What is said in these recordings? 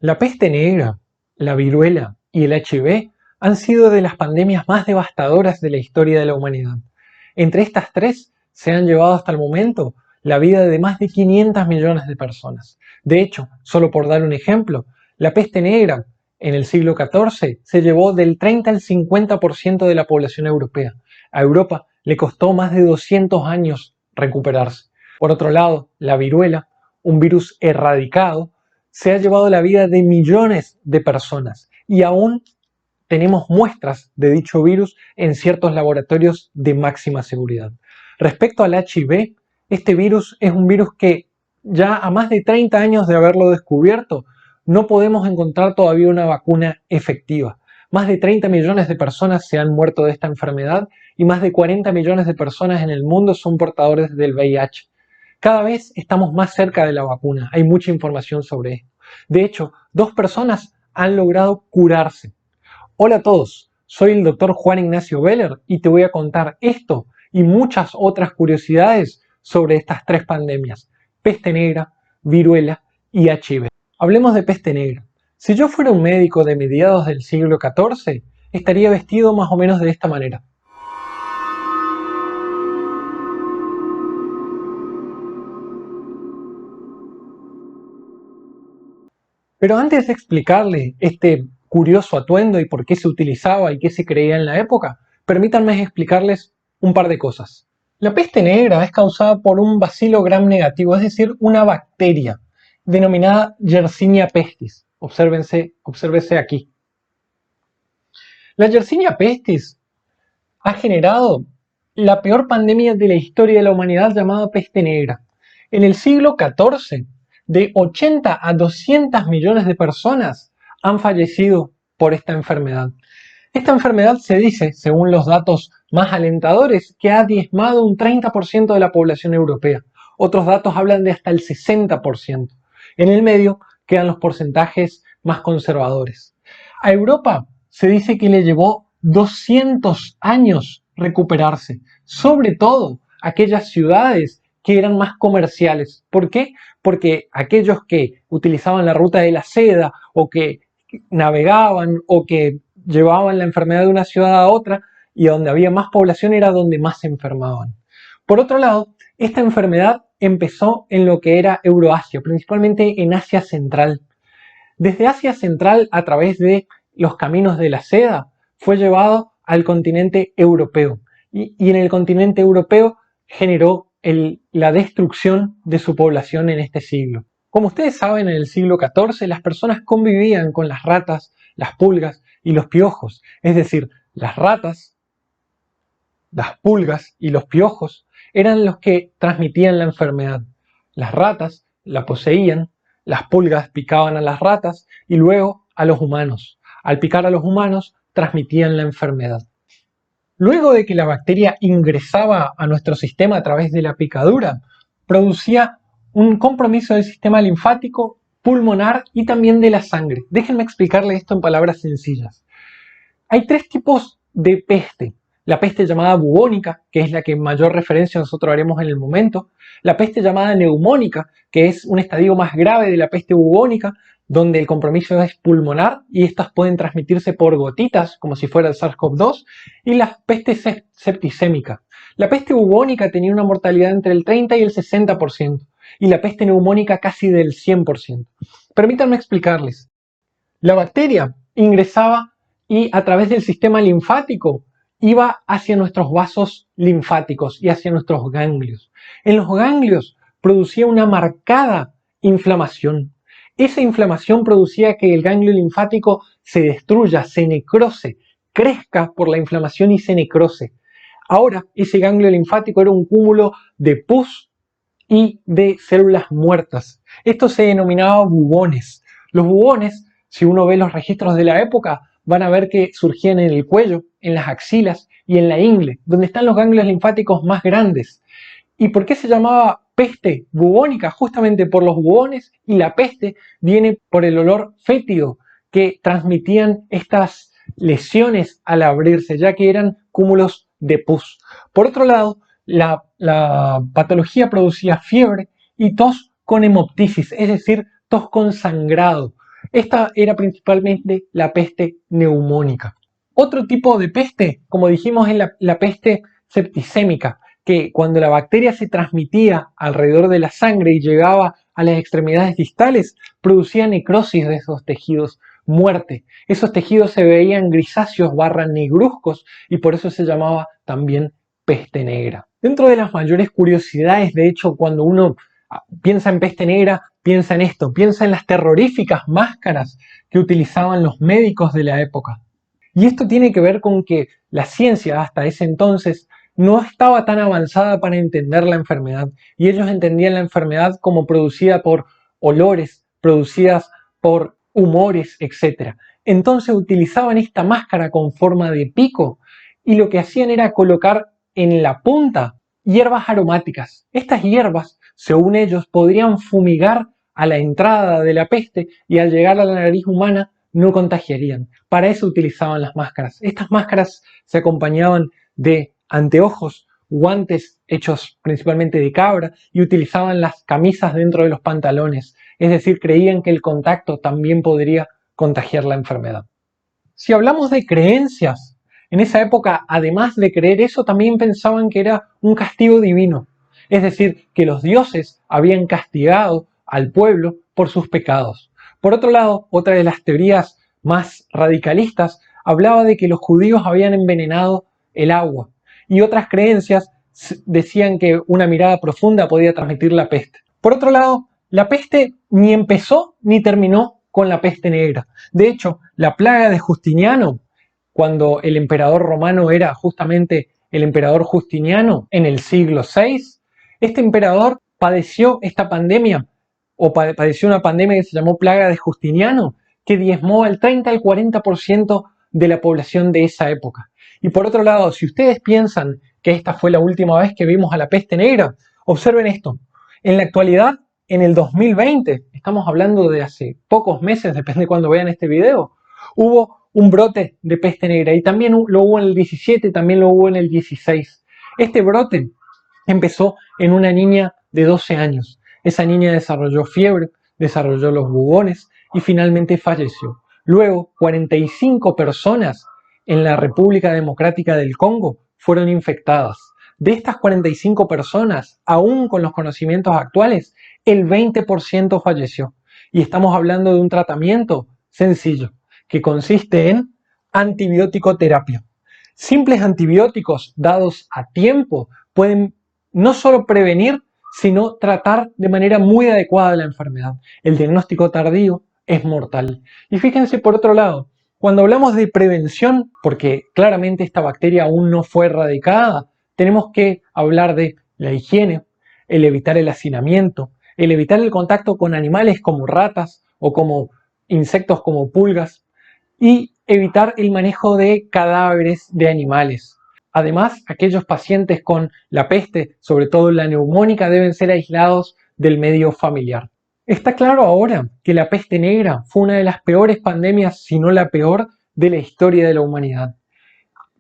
La peste negra, la viruela y el HIV han sido de las pandemias más devastadoras de la historia de la humanidad. Entre estas tres se han llevado hasta el momento la vida de más de 500 millones de personas. De hecho, solo por dar un ejemplo, la peste negra en el siglo XIV se llevó del 30 al 50% de la población europea. A Europa le costó más de 200 años recuperarse. Por otro lado, la viruela, un virus erradicado, se ha llevado la vida de millones de personas y aún tenemos muestras de dicho virus en ciertos laboratorios de máxima seguridad. Respecto al HIV, este virus es un virus que ya a más de 30 años de haberlo descubierto, no podemos encontrar todavía una vacuna efectiva. Más de 30 millones de personas se han muerto de esta enfermedad y más de 40 millones de personas en el mundo son portadores del VIH. Cada vez estamos más cerca de la vacuna, hay mucha información sobre esto. De hecho, 2 personas han logrado curarse. Hola a todos, soy el Dr. Juan Ignacio Beller y te voy a contar esto y muchas otras curiosidades sobre estas 3 pandemias: peste negra, viruela y HIV. Hablemos de peste negra. Si yo fuera un médico de mediados del siglo XIV, estaría vestido más o menos de esta manera. Pero antes de explicarle este curioso atuendo y por qué se utilizaba y qué se creía en la época, permítanme explicarles un par de cosas. La peste negra es causada por un bacilo gram negativo, es decir, una bacteria denominada Yersinia pestis. Obsérvense aquí. La Yersinia pestis ha generado la peor pandemia de la historia de la humanidad llamada peste negra. En el siglo XIV, de 80 a 200 millones de personas han fallecido por esta enfermedad. Esta enfermedad se dice, según los datos más alentadores, que ha diezmado un 30% de la población europea. Otros datos hablan de hasta el 60%. En el medio quedan los porcentajes más conservadores. A Europa se dice que le llevó 200 años recuperarse, sobre todo aquellas ciudades que eran más comerciales. ¿Por qué? Porque aquellos que utilizaban la ruta de la seda o que navegaban o que llevaban la enfermedad de una ciudad a otra y donde había más población era donde más se enfermaban. Por otro lado, esta enfermedad empezó en lo que era Euroasia, principalmente en Asia Central. Desde Asia Central, a través de los caminos de la seda, fue llevado al continente europeo y en el continente europeo generó la destrucción de su población en este siglo. Como ustedes saben, en el siglo XIV las personas convivían con las ratas, las pulgas y los piojos, es decir, las ratas, las pulgas y los piojos eran los que transmitían la enfermedad. Las ratas la poseían, las pulgas picaban a las ratas y luego a los humanos. Al picar a los humanos transmitían la enfermedad. Luego de que la bacteria ingresaba a nuestro sistema a través de la picadura, producía un compromiso del sistema linfático, pulmonar y también de la sangre. Déjenme explicarle esto en palabras sencillas. Hay 3 tipos de peste. La peste llamada bubónica, que es la que mayor referencia nosotros haremos en el momento. La peste llamada neumónica, que es un estadio más grave de la peste bubónica, donde el compromiso es pulmonar y estas pueden transmitirse por gotitas, como si fuera el SARS-CoV-2, y la peste septicémica. La peste bubónica tenía una mortalidad entre el 30 y el 60%, y la peste neumónica casi del 100%. Permítanme explicarles. La bacteria ingresaba y a través del sistema linfático iba hacia nuestros vasos linfáticos y hacia nuestros ganglios. En los ganglios producía una marcada inflamación. Esa inflamación producía que el ganglio linfático se destruya, se necrose, crezca por la inflamación y se necrose. Ahora, ese ganglio linfático era un cúmulo de pus y de células muertas. Esto se denominaba bubones. Los bubones, si uno ve los registros de la época, van a ver que surgían en el cuello, en las axilas y en la ingle, donde están los ganglios linfáticos más grandes. ¿Y por qué se llamaba peste bubónica? Justamente por los bubones, y la peste viene por el olor fétido que transmitían estas lesiones al abrirse, ya que eran cúmulos de pus. Por otro lado, la patología producía fiebre y tos con hemoptisis, es decir, tos con sangrado. Esta era principalmente la peste neumónica. Otro tipo de peste, como dijimos, es la peste septicémica, que cuando la bacteria se transmitía alrededor de la sangre y llegaba a las extremidades distales, producía necrosis de esos tejidos, muerte. Esos tejidos se veían grisáceos / negruzcos y por eso se llamaba también peste negra. Dentro de las mayores curiosidades, de hecho, cuando uno piensa en peste negra, piensa en esto, piensa en las terroríficas máscaras que utilizaban los médicos de la época. Y esto tiene que ver con que la ciencia hasta ese entonces no estaba tan avanzada para entender la enfermedad, y ellos entendían la enfermedad como producida por olores, producidas por humores, etc. Entonces utilizaban esta máscara con forma de pico y lo que hacían era colocar en la punta hierbas aromáticas. Estas hierbas, según ellos, podrían fumigar a la entrada de la peste y al llegar a la nariz humana no contagiarían. Para eso utilizaban las máscaras. Estas máscaras se acompañaban de anteojos, guantes hechos principalmente de cabra y utilizaban las camisas dentro de los pantalones. Es decir, creían que el contacto también podría contagiar la enfermedad. Si hablamos de creencias, en esa época, además de creer eso, también pensaban que era un castigo divino. Es decir, que los dioses habían castigado al pueblo por sus pecados. Por otro lado, otra de las teorías más radicalistas hablaba de que los judíos habían envenenado el agua. Y otras creencias decían que una mirada profunda podía transmitir la peste. Por otro lado, la peste ni empezó ni terminó con la peste negra. De hecho, la plaga de Justiniano, cuando el emperador romano era justamente el emperador Justiniano en el siglo VI, este emperador padeció esta pandemia, o padeció una pandemia que se llamó plaga de Justiniano, que diezmó al 30 al 40% de la población de esa época. Y por otro lado, si ustedes piensan que esta fue la última vez que vimos a la peste negra, observen esto. En la actualidad, en el 2020, estamos hablando de hace pocos meses, depende de cuando vean este video, hubo un brote de peste negra y también lo hubo en el 17, también lo hubo en el 16. Este brote empezó en una niña de 12 años. Esa niña desarrolló fiebre, desarrolló los bubones y finalmente falleció. Luego, 45 personas en la República Democrática del Congo fueron infectadas. De estas 45 personas, aún con los conocimientos actuales, el 20% falleció. Y estamos hablando de un tratamiento sencillo, que consiste en antibiótico terapia. Simples antibióticos dados a tiempo pueden no solo prevenir, sino tratar de manera muy adecuada la enfermedad. El diagnóstico tardío es mortal. Y fíjense por otro lado, cuando hablamos de prevención, porque claramente esta bacteria aún no fue erradicada, tenemos que hablar de la higiene, el evitar el hacinamiento, el evitar el contacto con animales como ratas o como insectos como pulgas y evitar el manejo de cadáveres de animales. Además, aquellos pacientes con la peste, sobre todo la neumónica, deben ser aislados del medio familiar. Está claro ahora que la peste negra fue una de las peores pandemias, si no la peor, de la historia de la humanidad.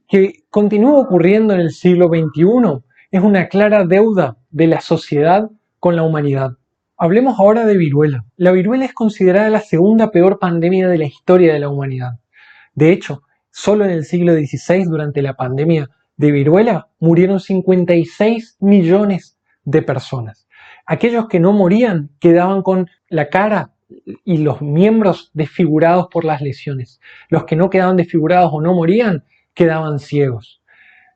Que continúa ocurriendo en el siglo XXI es una clara deuda de la sociedad con la humanidad. Hablemos ahora de viruela. La viruela es considerada la segunda peor pandemia de la historia de la humanidad. De hecho, solo en el siglo XVI, durante la pandemia de viruela, murieron 56 millones de personas. Aquellos que no morían quedaban con la cara y los miembros desfigurados por las lesiones. Los que no quedaban desfigurados o no morían quedaban ciegos.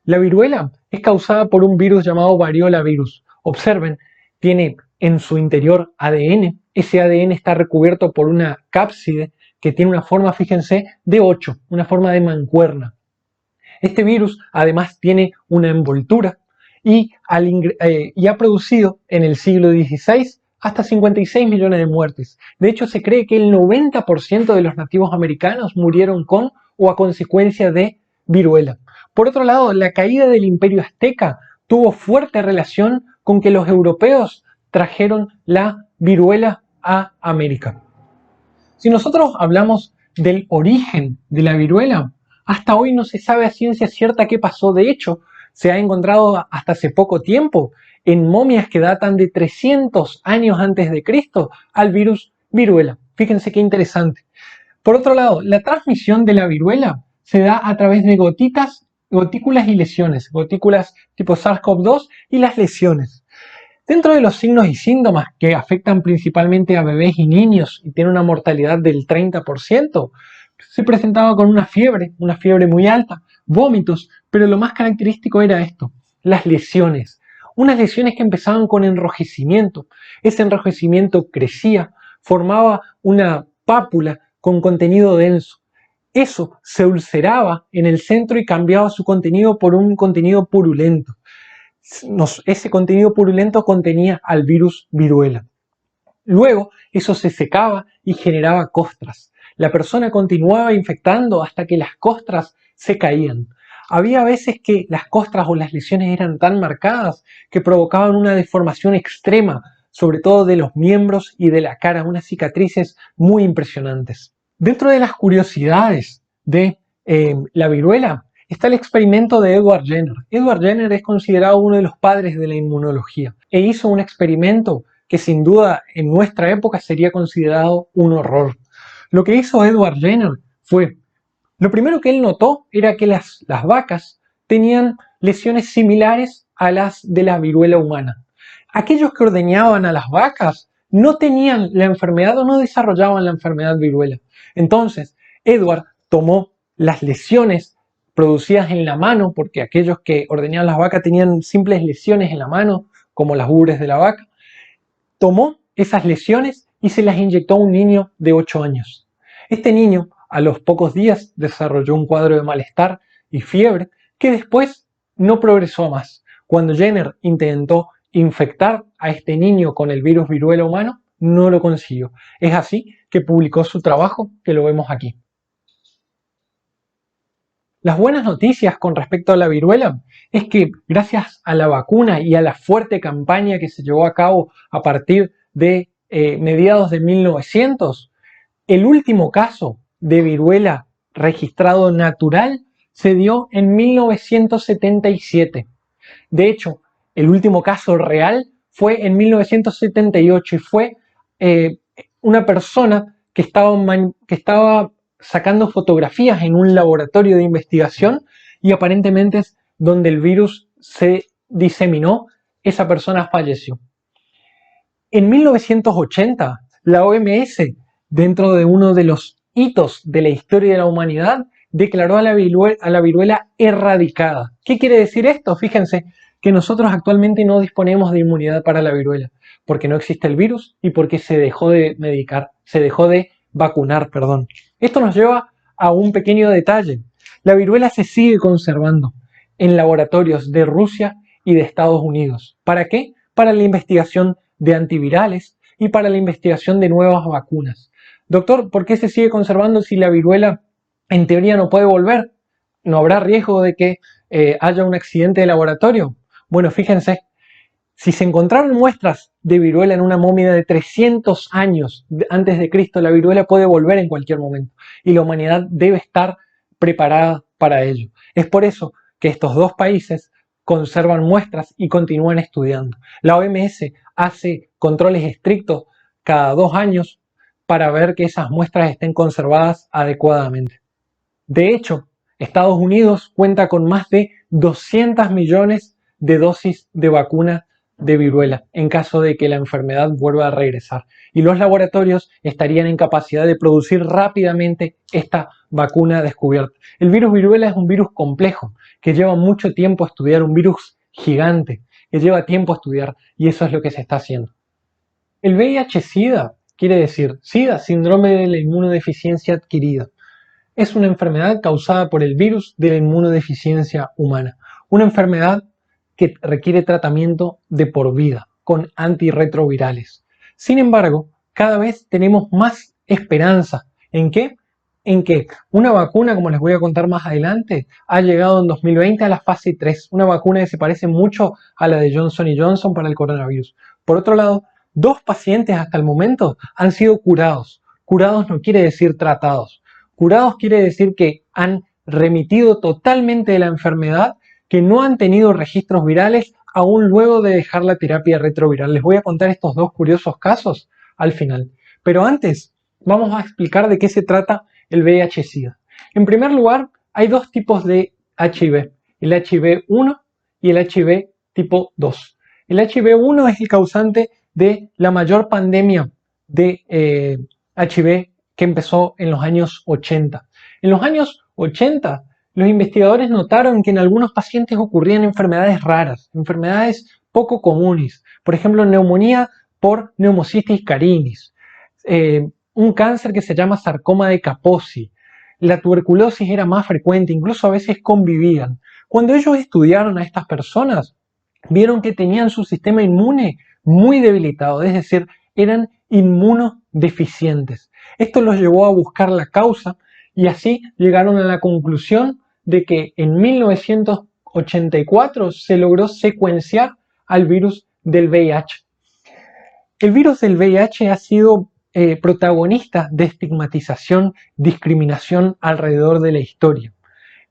La viruela es causada por un virus llamado variola virus. Observen, tiene en su interior ADN. Ese ADN está recubierto por una cápside que tiene una forma, fíjense, de 8, una forma de mancuerna. Este virus además tiene una envoltura y ha producido en el siglo XVI hasta 56 millones de muertes. De hecho, se cree que el 90% de los nativos americanos murieron con o a consecuencia de viruela. Por otro lado, la caída del Imperio Azteca tuvo fuerte relación con que los europeos trajeron la viruela a América. Si nosotros hablamos del origen de la viruela, hasta hoy no se sabe a ciencia cierta qué pasó. De hecho, se ha encontrado hasta hace poco tiempo en momias que datan de 300 años antes de Cristo al virus viruela. Fíjense qué interesante. Por otro lado, la transmisión de la viruela se da a través de gotículas y lesiones, gotículas tipo SARS-CoV-2 y las lesiones. Dentro de los signos y síntomas que afectan principalmente a bebés y niños y tienen una mortalidad del 30%, se presentaba con una fiebre muy alta, vómitos, pero lo más característico era esto, las lesiones. Unas lesiones que empezaban con enrojecimiento. Ese enrojecimiento crecía, formaba una pápula con contenido denso. Eso se ulceraba en el centro y cambiaba su contenido por un contenido purulento. Ese contenido purulento contenía al virus viruela. Luego eso se secaba y generaba costras. La persona continuaba infectando hasta que las costras se caían. Había veces que las costras o las lesiones eran tan marcadas que provocaban una deformación extrema, sobre todo de los miembros y de la cara, unas cicatrices muy impresionantes. Dentro de las curiosidades de la viruela está el experimento de Edward Jenner. Edward Jenner es considerado uno de los padres de la inmunología e hizo un experimento que sin duda en nuestra época sería considerado un horror. Lo que hizo Edward Jenner fue, lo primero que él notó era que las vacas tenían lesiones similares a las de la viruela humana. Aquellos que ordeñaban a las vacas no tenían la enfermedad o no desarrollaban la enfermedad viruela. Entonces, Edward tomó las lesiones producidas en la mano, porque aquellos que ordeñaban las vacas tenían simples lesiones en la mano, como las ubres de la vaca, tomó esas lesiones y se las inyectó a un niño de 8 años. Este niño, a los pocos días, desarrolló un cuadro de malestar y fiebre que después no progresó más. Cuando Jenner intentó infectar a este niño con el virus viruela humano, no lo consiguió. Es así que publicó su trabajo, que lo vemos aquí. Las buenas noticias con respecto a la viruela es que gracias a la vacuna y a la fuerte campaña que se llevó a cabo a partir de mediados de 1900, el último caso de viruela registrado natural se dio en 1977. De hecho, el último caso real fue en 1978 y fue una persona que estaba sacando fotografías en un laboratorio de investigación y aparentemente es donde el virus se diseminó, esa persona falleció. En 1980, la OMS, dentro de uno de los hitos de la historia de la humanidad, declaró a la viruela erradicada. ¿Qué quiere decir esto? Fíjense que nosotros actualmente no disponemos de inmunidad para la viruela, porque no existe el virus y porque se dejó de vacunar. Esto nos lleva a un pequeño detalle. La viruela se sigue conservando en laboratorios de Rusia y de Estados Unidos. ¿Para qué? Para la investigación de antivirales y para la investigación de nuevas vacunas. Doctor, ¿por qué se sigue conservando si la viruela en teoría no puede volver? ¿No habrá riesgo de que haya un accidente de laboratorio? Bueno, fíjense, si se encontraron muestras de viruela en una momia de 300 años antes de Cristo, la viruela puede volver en cualquier momento y la humanidad debe estar preparada para ello. Es por eso que estos dos países conservan muestras y continúan estudiando. La OMS hace controles estrictos cada 2 años para ver que esas muestras estén conservadas adecuadamente. De hecho, Estados Unidos cuenta con más de 200 millones de dosis de vacuna de viruela en caso de que la enfermedad vuelva a regresar. Y los laboratorios estarían en capacidad de producir rápidamente esta vacuna descubierta. El virus viruela es un virus complejo que lleva mucho tiempo a estudiar, un virus gigante que lleva tiempo a estudiar y eso es lo que se está haciendo. El VIH-Sida quiere decir SIDA, síndrome de la inmunodeficiencia adquirida. Es una enfermedad causada por el virus de la inmunodeficiencia humana. Una enfermedad que requiere tratamiento de por vida con antirretrovirales. Sin embargo, cada vez tenemos más esperanza. ¿En qué? En que una vacuna, como les voy a contar más adelante, ha llegado en 2020 a la fase 3. Una vacuna que se parece mucho a la de Johnson & Johnson para el coronavirus. Por otro lado, 2 pacientes hasta el momento han sido curados. Curados no quiere decir tratados. Curados quiere decir que han remitido totalmente de la enfermedad, que no han tenido registros virales aún luego de dejar la terapia retroviral. Les voy a contar estos 2 curiosos casos al final. Pero antes, Vamos a explicar de qué se trata el VIH-Sida. En primer lugar, hay dos tipos de HIV, el HIV-1 y el HIV tipo 2. El HIV-1 es el causante de la mayor pandemia de HIV que empezó en los años 80. En los años 80, los investigadores notaron que en algunos pacientes ocurrían enfermedades raras, enfermedades poco comunes, por ejemplo, neumonía por Pneumocystis carinii, un cáncer que se llama sarcoma de Kaposi. La tuberculosis era más frecuente, incluso a veces convivían. Cuando ellos estudiaron a estas personas, vieron que tenían su sistema inmune muy debilitado, es decir, eran inmunodeficientes. Esto los llevó a buscar la causa y así llegaron a la conclusión de que en 1984 se logró secuenciar al virus del VIH. El virus del VIH ha sido protagonista de estigmatización, discriminación alrededor de la historia.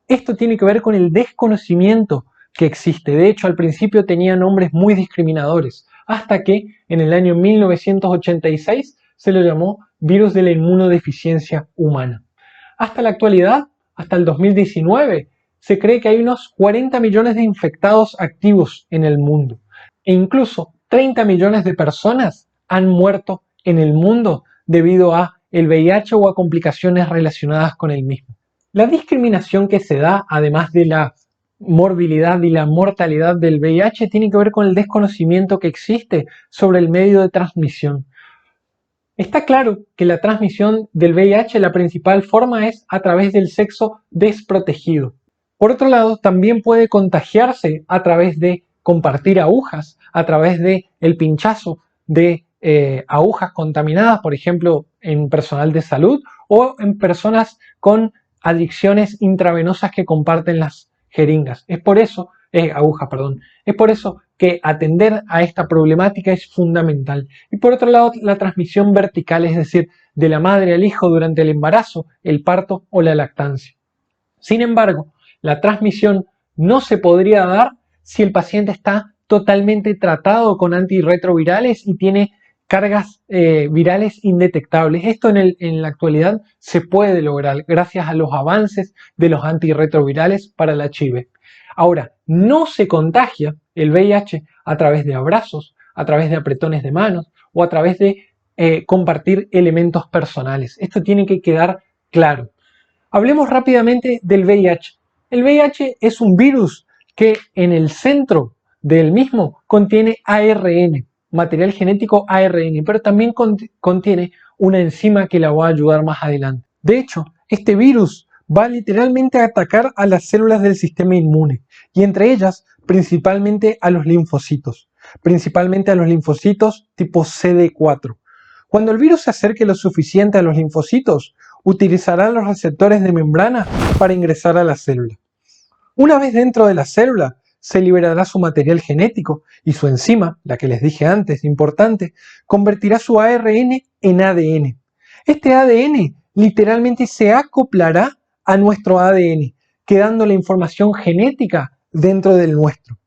Esto tiene que ver con el desconocimiento que existe. De hecho, al principio tenía nombres muy discriminadores, hasta que en el año 1986 se lo llamó virus de la inmunodeficiencia humana. Hasta la actualidad, hasta el 2019, se cree que hay unos 40 millones de infectados activos en el mundo. E incluso 30 millones de personas han muerto en el mundo debido a el VIH o a complicaciones relacionadas con el mismo. La discriminación que se da, además de la morbilidad y la mortalidad del VIH, tiene que ver con el desconocimiento que existe sobre el medio de transmisión. Está claro que la transmisión del VIH, la principal forma es a través del sexo desprotegido. Por otro lado, también puede contagiarse a través de compartir agujas, a través de el pinchazo de agujas contaminadas, por ejemplo, en personal de salud o en personas con adicciones intravenosas que comparten las jeringas. Es por eso que atender a esta problemática es fundamental. Y por otro lado, la transmisión vertical, es decir, de la madre al hijo durante el embarazo, el parto o la lactancia. Sin embargo, la transmisión no se podría dar si el paciente está totalmente tratado con antirretrovirales y tiene cargas virales indetectables. Esto en la actualidad se puede lograr gracias a los avances de los antirretrovirales para el HIV. Ahora, no se contagia el VIH a través de abrazos, a través de apretones de manos o a través de compartir elementos personales. Esto tiene que quedar claro. Hablemos rápidamente del VIH. El VIH es un virus que en el centro del mismo contiene ARN, material genético ARN, pero también contiene una enzima que la va a ayudar más adelante. De hecho, este virus va literalmente a atacar a las células del sistema inmune y entre ellas principalmente a los linfocitos tipo CD4. Cuando el virus se acerque lo suficiente a los linfocitos, utilizará los receptores de membrana para ingresar a la célula. Una vez dentro de la célula, se liberará su material genético y su enzima, la que les dije antes, importante, convertirá su ARN en ADN. Este ADN literalmente se acoplará a nuestro ADN, quedando la información genética dentro del nuestro.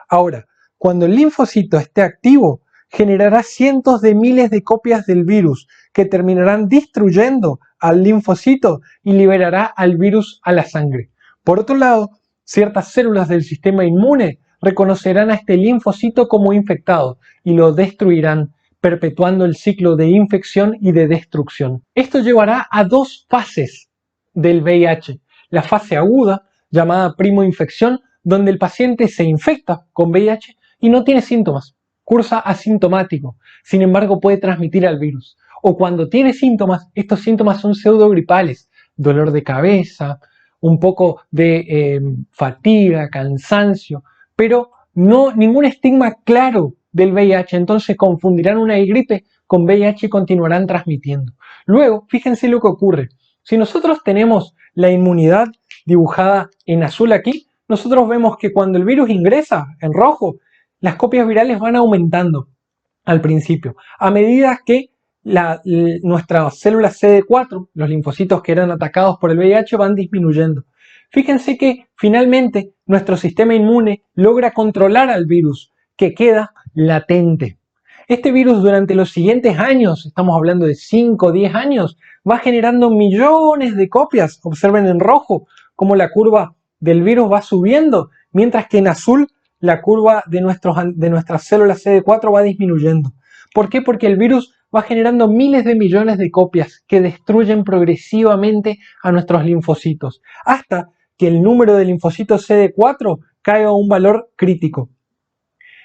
Ahora, cuando el linfocito esté activo, generará cientos de miles de copias del virus que terminarán destruyendo al linfocito y liberará al virus a la sangre. Por otro lado, ciertas células del sistema inmune reconocerán a este linfocito como infectado y lo destruirán, perpetuando el ciclo de infección y de destrucción. Esto llevará a dos fases del VIH. La fase aguda, llamada primoinfección, donde el paciente se infecta con VIH y no tiene síntomas, cursa asintomático, sin embargo puede transmitir al virus. O cuando tiene síntomas, estos síntomas son pseudogripales, dolor de cabeza, un poco de fatiga, cansancio, pero no ningún estigma claro del VIH, entonces confundirán una gripe con VIH y continuarán transmitiendo. Luego, fíjense lo que ocurre. Si nosotros tenemos la inmunidad dibujada en azul aquí, nosotros vemos que cuando el virus ingresa en rojo, las copias virales van aumentando al principio, a medida que nuestras células CD4, los linfocitos que eran atacados por el VIH, van disminuyendo. Fíjense que finalmente nuestro sistema inmune logra controlar al virus, que queda latente. Este virus durante los siguientes años, estamos hablando de 5 o 10 años, va generando millones de copias. Observen en rojo cómo la curva del virus va subiendo, mientras que en azul la curva de nuestras células CD4 va disminuyendo. ¿Por qué? Porque el virus va generando miles de millones de copias que destruyen progresivamente a nuestros linfocitos, hasta que el número de linfocitos CD4 cae a un valor crítico.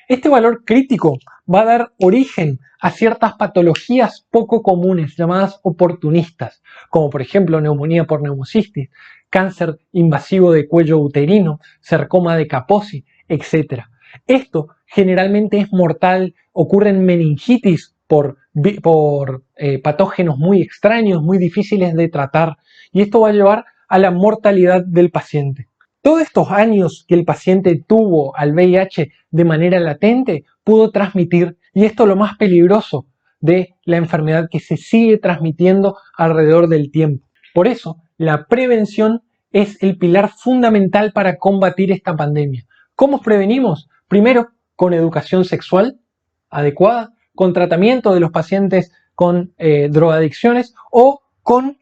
Este valor crítico va a dar origen a ciertas patologías poco comunes llamadas oportunistas, como por ejemplo neumonía por neumocistis, cáncer invasivo de cuello uterino, sarcoma de Kaposi, etc. Esto generalmente es mortal, ocurre en meningitis por patógenos muy extraños, muy difíciles de tratar, y esto va a llevar a la mortalidad del paciente. Todos estos años que el paciente tuvo al VIH de manera latente, pudo transmitir, y esto es lo más peligroso de la enfermedad, que se sigue transmitiendo alrededor del tiempo. Por eso, la prevención es el pilar fundamental para combatir esta pandemia. ¿Cómo prevenimos? Primero, con educación sexual adecuada, con tratamiento de los pacientes con drogadicciones o con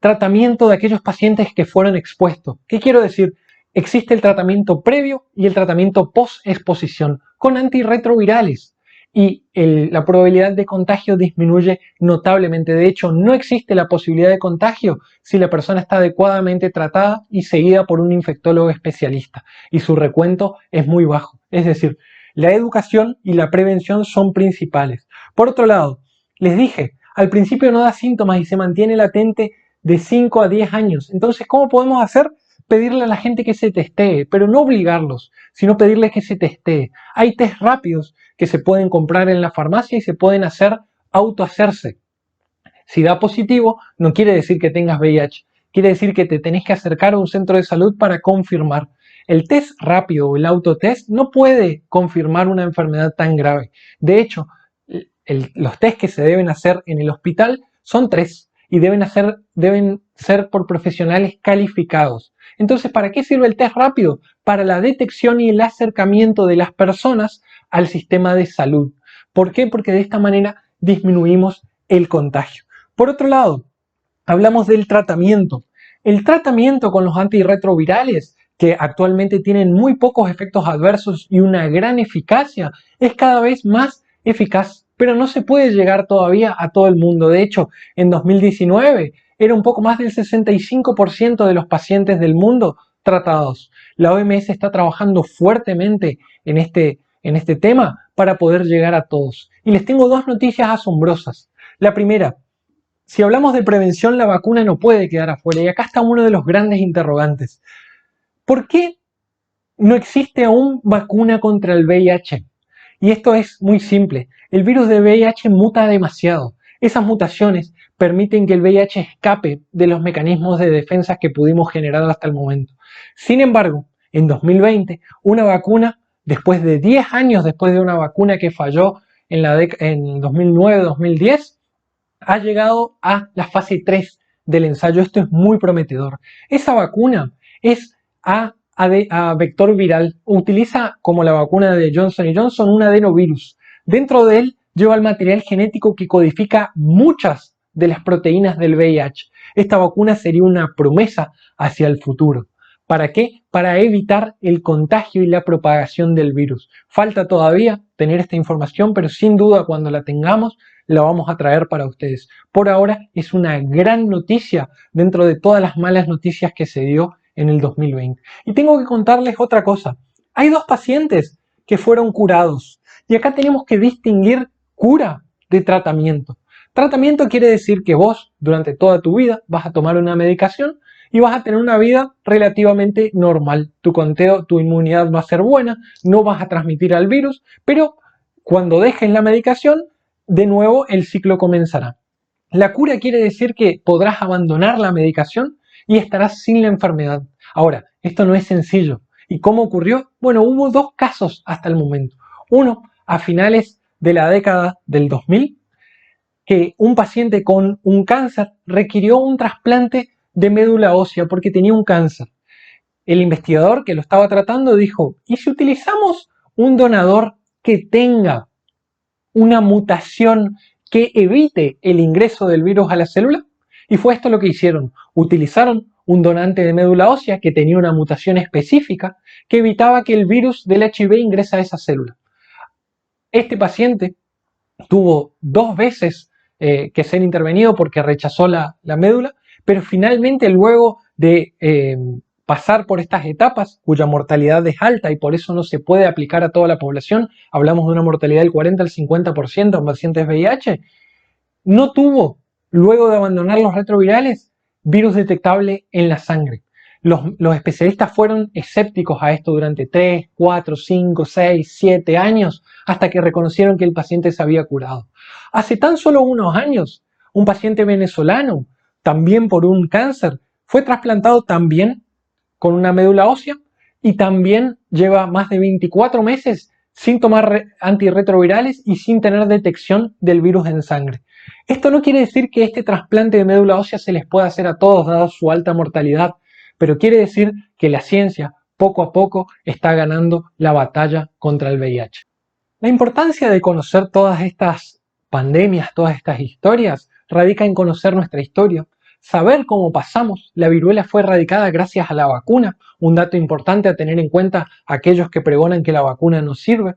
tratamiento de aquellos pacientes que fueron expuestos. ¿Qué quiero decir? Existe el tratamiento previo y el tratamiento post-exposición con antirretrovirales y la probabilidad de contagio disminuye notablemente. De hecho, no existe la posibilidad de contagio si la persona está adecuadamente tratada y seguida por un infectólogo especialista y su recuento es muy bajo. Es decir, la educación y la prevención son principales. Por otro lado, les dije, al principio no da síntomas y se mantiene latente de 5 a 10 años. Entonces, ¿cómo podemos hacer? Pedirle a la gente que se testee, pero no obligarlos, sino pedirles que se testee. Hay test rápidos que se pueden comprar en la farmacia y se pueden autohacerse. Si da positivo, no quiere decir que tengas VIH, quiere decir que te tenés que acercar a un centro de salud para confirmar. El test rápido o el autotest no puede confirmar una enfermedad tan grave. De hecho, los test que se deben hacer en el hospital son 3 y deben ser por profesionales calificados. Entonces, ¿para qué sirve el test rápido? Para la detección y el acercamiento de las personas al sistema de salud. ¿Por qué? Porque de esta manera disminuimos el contagio. Por otro lado, hablamos del tratamiento. El tratamiento con los antirretrovirales, que actualmente tienen muy pocos efectos adversos y una gran eficacia, es cada vez más eficaz, pero no se puede llegar todavía a todo el mundo. De hecho, en 2019 era un poco más del 65% de los pacientes del mundo tratados. La OMS está trabajando fuertemente en este tema para poder llegar a todos. Y les tengo 2 noticias asombrosas. La primera, si hablamos de prevención, la vacuna no puede quedar afuera. Y acá está uno de los grandes interrogantes. ¿Por qué no existe aún vacuna contra el VIH? Y esto es muy simple. El virus de VIH muta demasiado. Esas mutaciones permiten que el VIH escape de los mecanismos de defensa que pudimos generar hasta el momento. Sin embargo, en 2020, una vacuna, después de 10 años después de una vacuna que falló en 2009-2010, ha llegado a la fase 3 del ensayo. Esto es muy prometedor. Esa vacuna es a vector viral. Utiliza, como la vacuna de Johnson Johnson, un adenovirus. Dentro de él lleva el material genético que codifica muchas de las proteínas del VIH. Esta vacuna sería una promesa hacia el futuro. ¿Para qué? Para evitar el contagio y la propagación del virus. Falta todavía tener esta información, pero sin duda cuando la tengamos la vamos a traer para ustedes. Por ahora es una gran noticia dentro de todas las malas noticias que se dio en el 2020. Y tengo que contarles otra cosa. Hay 2 pacientes que fueron curados. Y acá tenemos que distinguir cura de tratamiento. Tratamiento quiere decir que vos durante toda tu vida vas a tomar una medicación y vas a tener una vida relativamente normal. Tu conteo, tu inmunidad va a ser buena, no vas a transmitir al virus, pero cuando dejes la medicación, de nuevo el ciclo comenzará. La cura quiere decir que podrás abandonar la medicación y estarás sin la enfermedad. Ahora, esto no es sencillo. ¿Y cómo ocurrió? Bueno, hubo 2 casos hasta el momento. Uno, a finales de la década del 2000, que un paciente con un cáncer requirió un trasplante de médula ósea porque tenía un cáncer. El investigador que lo estaba tratando dijo, ¿y si utilizamos un donador que tenga una mutación que evite el ingreso del virus a la célula? Y fue esto lo que hicieron. Utilizaron un donante de médula ósea que tenía una mutación específica que evitaba que el virus del HIV ingrese a esa célula. Este paciente tuvo 2 veces que ser intervenido porque rechazó la médula, pero finalmente luego de pasar por estas etapas, cuya mortalidad es alta y por eso no se puede aplicar a toda la población, hablamos de una mortalidad del 40 al 50% en pacientes VIH, no tuvo, luego de abandonar los retrovirales, virus detectable en la sangre. Los especialistas fueron escépticos a esto durante 3, 4, 5, 6, 7 años hasta que reconocieron que el paciente se había curado. Hace tan solo unos años, un paciente venezolano, también por un cáncer, fue trasplantado también con una médula ósea y también lleva más de 24 meses sin tomar antirretrovirales y sin tener detección del virus en sangre. Esto no quiere decir que este trasplante de médula ósea se les pueda hacer a todos, dada su alta mortalidad, pero quiere decir que la ciencia poco a poco está ganando la batalla contra el VIH. La importancia de conocer todas estas pandemias, todas estas historias, radica en conocer nuestra historia, saber cómo pasamos. La viruela fue erradicada gracias a la vacuna, un dato importante a tener en cuenta aquellos que pregonan que la vacuna no sirve.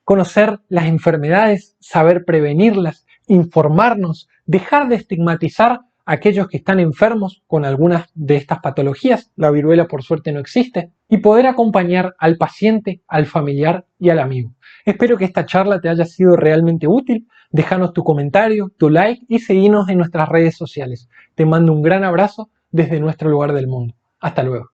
Conocer las enfermedades, saber prevenirlas, informarnos, dejar de estigmatizar a aquellos que están enfermos con algunas de estas patologías, la viruela por suerte no existe, y poder acompañar al paciente, al familiar y al amigo. Espero que esta charla te haya sido realmente útil. Déjanos tu comentario, tu like y seguinos en nuestras redes sociales. Te mando un gran abrazo desde nuestro lugar del mundo. Hasta luego.